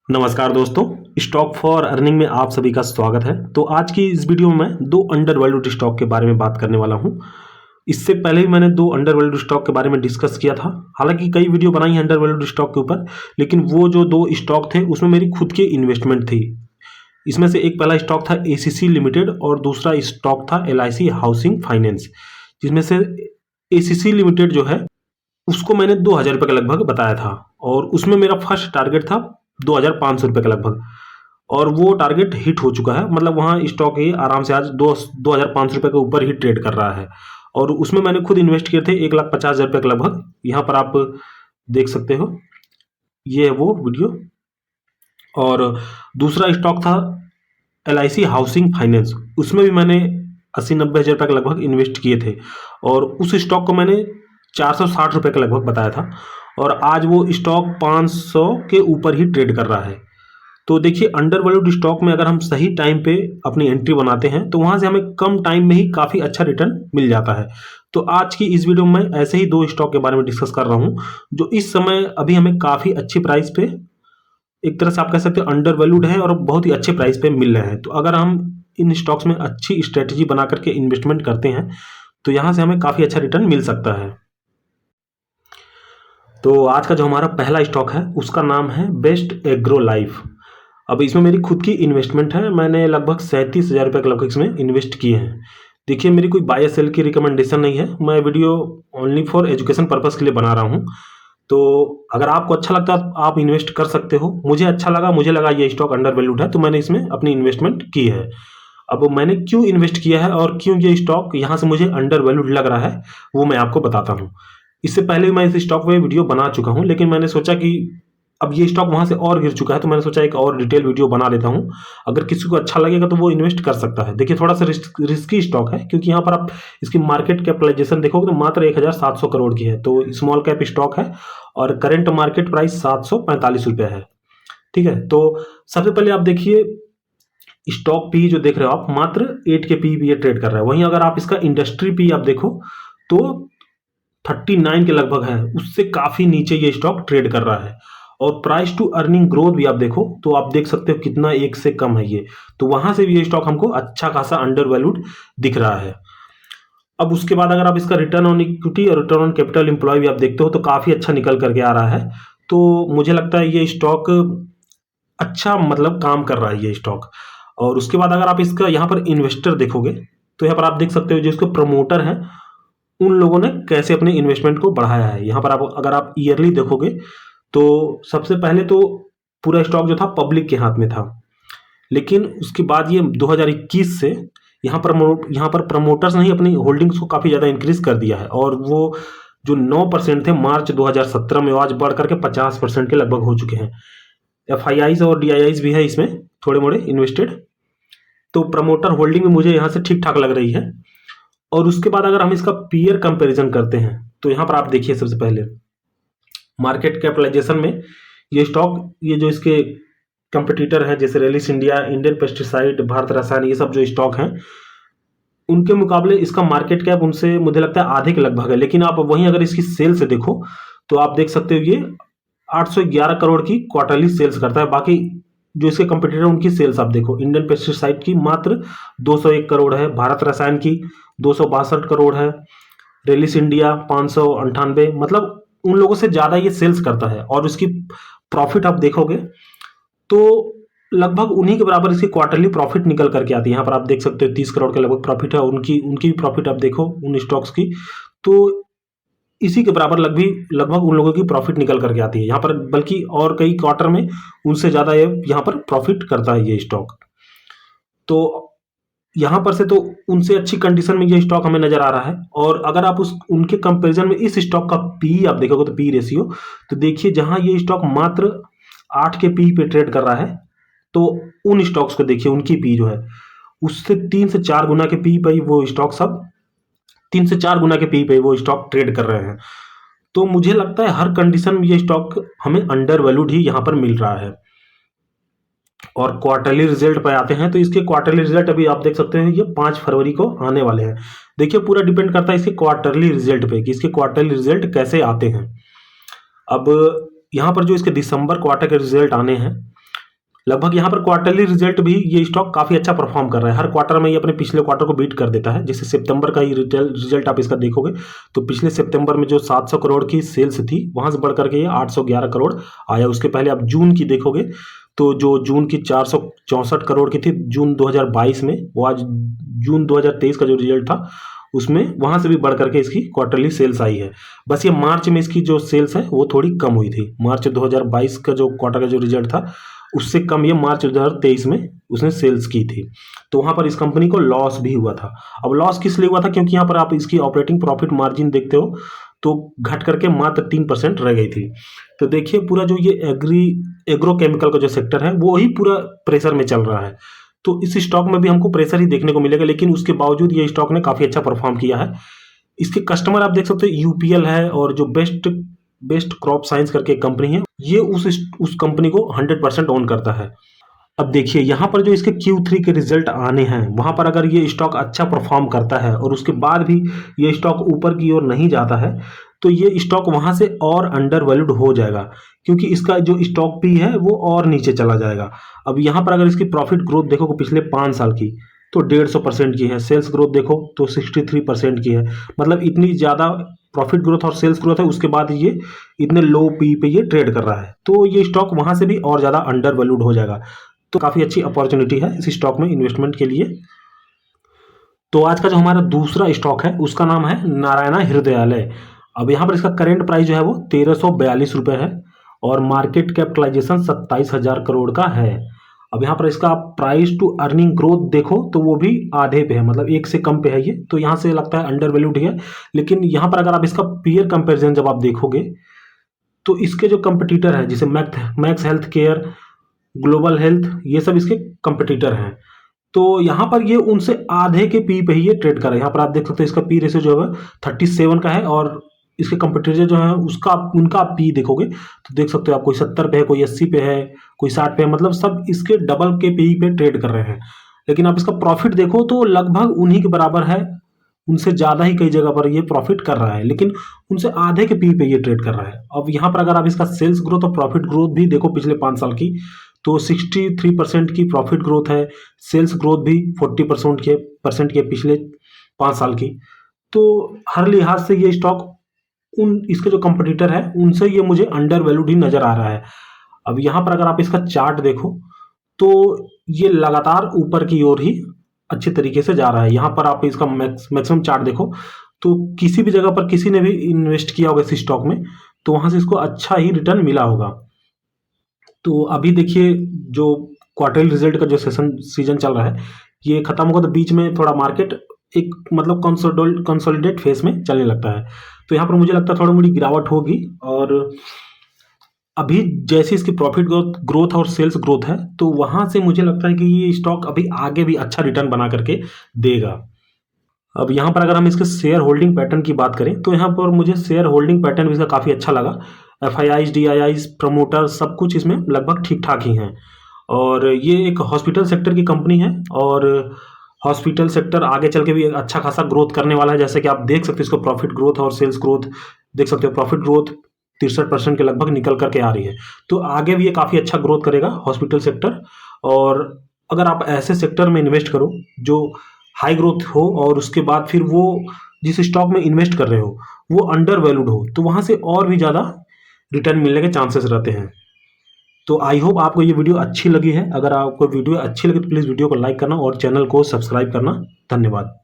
नमस्कार दोस्तों, stock for earning में आप सभी का स्वागत है। तो आज की इस वीडियो में मैं दो अंडर वैल्यूड स्टॉक के बारे में बात करने वाला हूं। इससे पहले भी मैंने दो अंडर वैल्यूड स्टॉक के बारे में डिस्कस किया था। हालांकि कई वीडियो बनाई है अंडर वैल्यूड स्टॉक के ऊपर, लेकिन वो जो दो स्टॉक थे उसमें मेरी खुद की इन्वेस्टमेंट थी। इसमें से एक पहला स्टॉक था एसीसी लिमिटेड और दूसरा स्टॉक था एलआईसी हाउसिंग फाइनेंस, जिसमें से एसीसी लिमिटेड जो है उसको मैंने 2,000 रुपये के लगभग बताया था और उसमें मेरा फर्स्ट टारगेट था 2,500 रुपये के लगभग, और वो टारगेट हिट हो चुका है। मतलब वहाँ स्टॉक ही आराम से आज 2,500 रुपये के ऊपर ही ट्रेड कर रहा है और उसमें मैंने खुद इन्वेस्ट किए थे 1,50,000 रुपये के लगभग। यहाँ पर आप देख सकते हो, ये है वो वीडियो। और दूसरा स्टॉक था एलआईसी हाउसिंग फाइनेंस, उसमें भी मैंने 80-90 हज़ार रुपये के लगभग इन्वेस्ट किए थे और उस स्टॉक को मैंने 460 रुपये के लगभग बताया था और आज वो स्टॉक 500 के ऊपर ही ट्रेड कर रहा है। तो देखिए, अंडर वैल्यूड स्टॉक में अगर हम सही टाइम पे अपनी एंट्री बनाते हैं तो वहाँ से हमें कम टाइम में ही काफ़ी अच्छा रिटर्न मिल जाता है। तो आज की इस वीडियो में ऐसे ही दो स्टॉक के बारे में डिस्कस कर रहा हूँ जो इस समय अभी हमें काफ़ी अच्छी प्राइस पे, एक तरह से आप कह सकते हो अंडर वैल्यूड है और बहुत ही अच्छे प्राइस पे मिल रहे हैं। तो अगर हम इन स्टॉक्स में अच्छी स्ट्रेटेजी बना करके इन्वेस्टमेंट करते हैं तो यहाँ से हमें काफ़ी अच्छा रिटर्न मिल सकता है। तो आज का जो हमारा पहला स्टॉक है उसका नाम है बेस्ट एग्रो लाइफ। अब इसमें मेरी खुद की इन्वेस्टमेंट है, मैंने लगभग 37,000 रुपये के लगभग इसमें इन्वेस्ट किए हैं। देखिए, मेरी कोई बाय सेल की रिकमेंडेशन नहीं है, मैं video only for education purpose के लिए बना रहा हूँ। तो अगर आपको अच्छा लगता है आप इन्वेस्ट कर सकते हो। मुझे अच्छा लगा, मुझे लगा ये स्टॉक अंडर वैल्यूड है तो मैंने इसमें अपनी इन्वेस्टमेंट की है। अब मैंने क्यों इन्वेस्ट किया है और क्यों ये स्टॉक यहाँ से मुझे अंडर वैल्यूड लग रहा है वो मैं आपको बताता हूँ। इससे पहले भी मैं इस स्टॉक पे वीडियो बना चुका हूँ, लेकिन मैंने सोचा कि अब ये स्टॉक वहाँ से और गिर चुका है तो मैंने सोचा एक और डिटेल वीडियो बना लेता हूँ। अगर किसी को अच्छा लगेगा तो वो इन्वेस्ट कर सकता है। देखिए, थोड़ा सा रिस्की स्टॉक है क्योंकि यहाँ पर आप इसकी मार्केट कैपिटलाइजेशन देखोगे तो मात्र 1,700 करोड़ की है। तो स्मॉल कैप स्टॉक है और करेंट मार्केट प्राइस 745 रुपये है। ठीक है, तो सबसे पहले आप देखिए स्टॉक पी जो देख रहे हो आप, मात्र 8 के पी ये ट्रेड कर रहा है। वहीं अगर आप इसका इंडस्ट्री पी आप देखो तो 39 के लगभग है, उससे काफी नीचे ये स्टॉक ट्रेड कर रहा है। और प्राइस टू अर्निंग ग्रोथ भी आप देखो तो आप देख सकते हो कितना, एक से कम है ये। तो वहां से भी ये स्टॉक हमको अच्छा खासा अंडर वैल्यूड दिख रहा है। अब उसके बाद अगर आप इसका रिटर्न ऑन इक्विटी और रिटर्न ऑन कैपिटल एम्प्लॉय भी आप देखते हो तो काफी अच्छा निकल करके आ रहा है। तो मुझे लगता है ये स्टॉक अच्छा मतलब काम कर रहा है ये स्टॉक। और उसके बाद अगर आप इसका यहाँ पर इन्वेस्टर देखोगे तो यहाँ पर आप देख सकते हो जो इसके प्रमोटर हैं उन लोगों ने कैसे अपने इन्वेस्टमेंट को बढ़ाया है। यहाँ पर आप अगर आप ईयरली देखोगे तो सबसे पहले तो पूरा स्टॉक जो था पब्लिक के हाथ में था, लेकिन उसके बाद ये 2021 से यहाँ पर प्रमोटर्स ने ही अपनी होल्डिंग्स को काफ़ी ज़्यादा इंक्रीज कर दिया है और वो जो 9% थे मार्च 2017 में, आज बढ़ करके 50% के लगभग हो चुके हैं। FIIs और DIIs भी है इसमें थोड़े मोड़े इन्वेस्टेड। तो प्रमोटर होल्डिंग में मुझे यहाँ से ठीक ठाक लग रही है। और उसके बाद अगर हम इसका पीयर कंपैरिजन करते हैं तो यहाँ पर आप देखिए सबसे पहले मार्केट कैपिटलाइजेशन में ये स्टॉक, ये जो इसके कंपटीटर है जैसे Ryle's India, Indian pesticide, Bharat रसायन, ये सब जो स्टॉक हैं उनके मुकाबले इसका मार्केट कैप उनसे मुझे लगता है आधे के लगभग है। लेकिन आप वहीं अगर इसकी सेल से देखो तो आप देख सकते हो ये 811 करोड़ की क्वार्टरली सेल्स करता है। बाकी जो इसके कंपटीटर उनकी सेल्स आप देखो, इंडियन पेस्टिसाइड की मात्र 201 करोड़ है, भारत रसायन की 262 करोड़ है, रेलिस इंडिया 598, मतलब उन लोगों से ज़्यादा ये सेल्स करता है। और उसकी प्रॉफिट आप देखोगे तो लगभग उन्हीं के बराबर इसकी क्वार्टरली प्रॉफिट निकल करके आती है। यहाँ पर आप देख सकते हो 30 करोड़ के लगभग प्रॉफिट है, उनकी भी प्रॉफिट आप देखो उन स्टॉक्स की तो इसी के बराबर लगभग उन लोगों की प्रॉफिट निकल करके आती है यहाँ पर, बल्कि और कई क्वार्टर में उनसे ज़्यादा ये यहाँ पर प्रॉफिट करता है ये स्टॉक। तो यहाँ पर से तो उनसे अच्छी कंडीशन में ये स्टॉक हमें नजर आ रहा है। और अगर आप उनके कंपैरिजन में इस स्टॉक का पी आप देखोगे तो पी रेशियो, तो देखिए जहां ये स्टॉक मात्र 8 के पी पे ट्रेड कर रहा है तो उन स्टॉक्स को देखिए उनकी पी जो है उससे 3 से 4 गुना के पी पे वो स्टॉक सब 3 से 4 गुना के पी पे वो स्टॉक ट्रेड कर रहे हैं। तो मुझे लगता है हर कंडीशन में ये स्टॉक हमें अंडर वैल्यूड ही यहाँ पर मिल रहा है। और क्वार्टरली रिजल्ट पे आते हैं तो इसके क्वार्टरली रिजल्ट अभी आप देख सकते हैं ये 5 फरवरी को आने वाले हैं। देखिए, पूरा डिपेंड करता है इसके क्वार्टरली रिजल्ट पे कि इसके क्वार्टरली रिजल्ट कैसे आते हैं। अब यहाँ पर जो इसके दिसंबर क्वार्टर के रिजल्ट आने हैं लगभग यहाँ पर क्वार्टरली रिजल्ट भी ये स्टॉक काफ़ी अच्छा परफॉर्म कर रहा है। हर क्वार्टर में ये अपने पिछले क्वार्टर को बीट कर देता है। जैसे सितंबर का ही रिजल्ट आप इसका देखोगे तो पिछले सितंबर में जो 700 करोड़ की सेल्स थी वहाँ से बढ़ करके ये 811 करोड़ आया। उसके पहले आप जून की देखोगे तो जो जून की 464 करोड़ की थी जून 2022 में, वो आज जून 2023 का जो रिजल्ट था उसमें वहाँ से भी बढ़ करके इसकी क्वार्टरली सेल्स आई है। बस ये मार्च में इसकी जो सेल्स है वो थोड़ी कम हुई थी। मार्च 2022 का जो क्वार्टर का जो रिजल्ट था उससे कम ये मार्च 2023 में उसने सेल्स की थी। तो वहाँ पर इस कंपनी को लॉस भी हुआ था। अब लॉस किस लिए हुआ था? क्योंकि यहाँ पर आप इसकी ऑपरेटिंग प्रॉफिट मार्जिन देखते हो तो घट करके मात्र 3% रह गई थी। तो देखिए पूरा जो ये एग्रो केमिकल का जो सेक्टर है वो ही पूरा प्रेशर में चल रहा है। तो इस स्टॉक में भी हमको प्रेशर ही देखने को मिलेगा, लेकिन उसके बावजूद ये स्टॉक ने काफ़ी अच्छा परफॉर्म किया है। इसके कस्टमर आप देख सकते हो यूपीएल है और जो बेस्ट क्रॉप साइंस करके एक कंपनी है, ये उस कंपनी को 100% ओन करता है। अब देखिए यहाँ पर जो इसके Q3 के रिजल्ट आने हैं वहाँ पर अगर ये स्टॉक अच्छा परफॉर्म करता है और उसके बाद भी ये स्टॉक ऊपर की ओर नहीं जाता है तो ये स्टॉक वहाँ से और अंडर वैल्यूड हो जाएगा, क्योंकि इसका जो स्टॉक पी है वो और नीचे चला जाएगा। अब यहाँ पर अगर इसकी प्रॉफिट ग्रोथ देखो पिछले 5 साल की तो 150% की है, सेल्स ग्रोथ देखो तो 63% की है। मतलब इतनी ज़्यादा प्रॉफिट ग्रोथ और सेल्स ग्रोथ है, उसके बाद ये इतने लो पी पे ये ट्रेड कर रहा है, तो ये स्टॉक वहाँ से भी और ज़्यादा अंडर वैल्यूड हो जाएगा। तो काफ़ी अच्छी अपॉर्चुनिटी है इस स्टॉक में इन्वेस्टमेंट के लिए। तो आज का जो हमारा दूसरा स्टॉक है उसका नाम है नारायणा हृदयालय। अब यहाँ पर इसका करेंट प्राइस जो है वो 1342 रुपये है और मार्केट कैपिटलाइजेशन 27,000 करोड़ का है। अब यहाँ पर इसका प्राइस टू अर्निंग ग्रोथ देखो तो वो भी आधे पे है, मतलब 1 से कम पे है ये, तो यहाँ से लगता है अंडर वैल्यूड है। लेकिन यहाँ पर अगर आप इसका पीयर कंपेरिजन जब आप देखोगे तो इसके जो कंपटीटर है जैसे max health care, global health, ये सब इसके कंपटीटर हैं। तो यहाँ पर ये उनसे आधे के पी पे ही ये ट्रेड कर रहा है। यहाँ पर आप देख सकते हैं इसका पी रेशियो जो है 37 का है और इसके कंपटीटर जो है उनका आप पी देखोगे तो देख सकते हो आप, कोई 70 पे है, कोई 80 पे है, कोई 60 पे है, मतलब सब इसके डबल के पी पे ट्रेड कर रहे हैं। लेकिन आप इसका प्रॉफिट देखो तो लगभग उन्हीं के बराबर है, उनसे ज़्यादा ही कई जगह पर ये प्रॉफिट कर रहा है, लेकिन उनसे आधे के पी पे ये ट्रेड कर रहा है। अब यहाँ पर अगर आप इसका सेल्स ग्रोथ और प्रॉफिट ग्रोथ भी देखो पिछले 5 साल की तो 63% की प्रॉफिट ग्रोथ है, सेल्स ग्रोथ भी 40% की है पिछले 5 साल की। तो हर लिहाज से ये स्टॉक इसके जो कंपटीटर है उनसे ये मुझे अंडर वैल्यूड ही नज़र आ रहा है। अब यहाँ पर अगर आप इसका चार्ट देखो तो ये लगातार ऊपर की ओर ही अच्छे तरीके से जा रहा है। यहाँ पर आप इसका मैक्सिमम चार्ट देखो तो किसी भी जगह पर किसी ने भी इन्वेस्ट किया होगा इस स्टॉक में तो वहाँ से इसको अच्छा ही रिटर्न मिला होगा। तो अभी देखिए जो क्वार्टरली रिजल्ट का जो सीजन चल रहा है ये खत्म होगा तो बीच में थोड़ा मार्केट एक मतलब कंसोलिडेट फेस में चलने लगता है। तो यहाँ पर मुझे लगता है थोड़ी मोड़ी गिरावट होगी और अभी जैसे इसकी प्रॉफिट ग्रोथ और सेल्स ग्रोथ है तो वहाँ से मुझे लगता है कि ये स्टॉक अभी आगे भी अच्छा रिटर्न बना करके देगा। अब यहाँ पर अगर हम इसके शेयर होल्डिंग पैटर्न की बात करें तो यहाँ पर मुझे शेयर होल्डिंग पैटर्न भी इसका काफ़ी अच्छा लगा। FIIs, DIIs, प्रमोटर सब कुछ इसमें लगभग ठीक ठाक ही हैं। और ये एक हॉस्पिटल सेक्टर की कंपनी है और हॉस्पिटल सेक्टर आगे चल के भी अच्छा खासा ग्रोथ करने वाला है। जैसे कि आप देख सकते हो इसको प्रॉफिट ग्रोथ और सेल्स ग्रोथ देख सकते हो, प्रॉफिट ग्रोथ 63% के लगभग निकल करके आ रही है। तो आगे भी ये काफ़ी अच्छा ग्रोथ करेगा हॉस्पिटल सेक्टर। और अगर आप ऐसे सेक्टर में इन्वेस्ट करो जो हाई ग्रोथ हो और उसके बाद फिर वो जिस स्टॉक में इन्वेस्ट कर रहे हो वो अंडर वैल्यूड हो तो वहाँ से और भी ज़्यादा रिटर्न मिलने के चांसेस रहते हैं। तो आई होप आपको ये वीडियो अच्छी लगी है। अगर आपको वीडियो अच्छी लगी तो प्लीज़ वीडियो को लाइक करना और चैनल को सब्सक्राइब करना। धन्यवाद।